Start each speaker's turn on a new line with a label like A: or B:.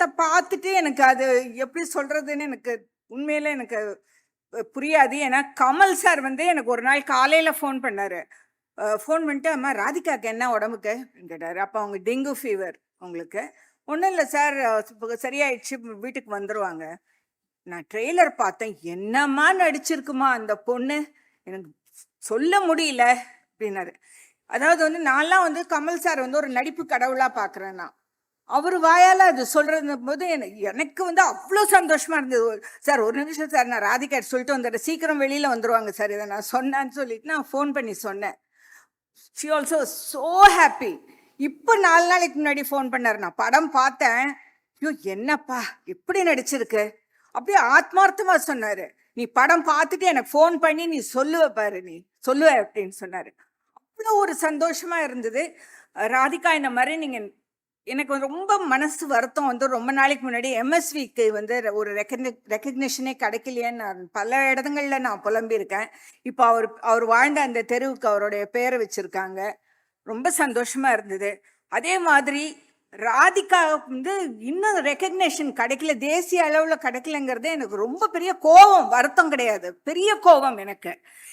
A: படத்தை பார்த்துட்டு எனக்கு அது எப்படி சொல்றதுன்னு எனக்கு உண்மையில எனக்கு புரியாது. ஏன்னா கமல் சார் வந்து எனக்கு ஒரு நாள் காலையில ஃபோன் பண்ணாரு. ஃபோன் பண்ணிட்டு, "அம்மா ராதிகாக்கு என்ன உடம்புக்கு?" அப்படின்னு கேட்டாரு. அப்போ அவங்க டெங்கு ஃபீவர் அவங்களுக்கு. "ஒன்றும் இல்லை சார், இப்போ சரியாயிடுச்சு, வீட்டுக்கு வந்துருவாங்க." நான் ட்ரெய்லர் பார்த்தேன். என்னம்மா நடிச்சிருக்குமா அந்த பொண்ணு, எனக்கு சொல்ல முடியல அப்படின்னாரு. அதாவது வந்து நான்லாம் வந்து கமல் சார் வந்து ஒரு நடிப்பு கடவுளா பார்க்குறேன் நான். அவர் வாயால அது சொல்றது போது எனக்கு வந்து அவ்வளோ சந்தோஷமா இருந்தது. சார் ஒரு நிமிஷம் சார், நான் ராதிகா சொல்லிட்டு வந்துடுறேன், சீக்கிரம் வெளியில வந்துருவாங்க சார், இதை நான் சொன்னேன்னு சொல்லிட்டு நான் ஃபோன் பண்ணி சொன்னேன். She also so happy. இப்போ 4 நாளைக்கு முன்னாடி ஃபோன் பண்ணாரு. நான் படம் பார்த்தேன். ஐயோ என்னப்பா எப்படி நடிச்சிருக்கு, அப்படியே ஆத்மார்த்தமா சொன்னாரு. "நீ படம் பார்த்துட்டு எனக்கு ஃபோன் பண்ணி நீ சொல்லுவ பாரு, நீ சொல்லுவ" அப்படின்னு சொன்னாரு. அவ்வளோ ஒரு சந்தோஷமா இருந்தது. ராதிகா இந்த மாதிரி நீங்க எனக்கு ரொம்ப மனசு வருத்தம் வந்து ரொம்ப நாளைக்கு முன்னாடி எம்எஸ்விக்கு வந்து ஒரு ரெக்கக்னிஷனே கிடைக்கலையேன்னு நான் பல இடங்கள்ல நான் புலம்பியிருக்கேன். இப்போ அவர் அவர் வாழ்ந்த அந்த தெருவுக்கு அவருடைய பேரை வச்சிருக்காங்க. ரொம்ப சந்தோஷமா இருந்தது. அதே மாதிரி ராதிகா வந்து இன்னும் ரெக்கக்னேஷன் கிடைக்கல, தேசிய அளவில் கிடைக்கலங்கிறது எனக்கு ரொம்ப பெரிய கோபம், வருத்தம் கிடையாது, பெரிய கோபம் எனக்கு.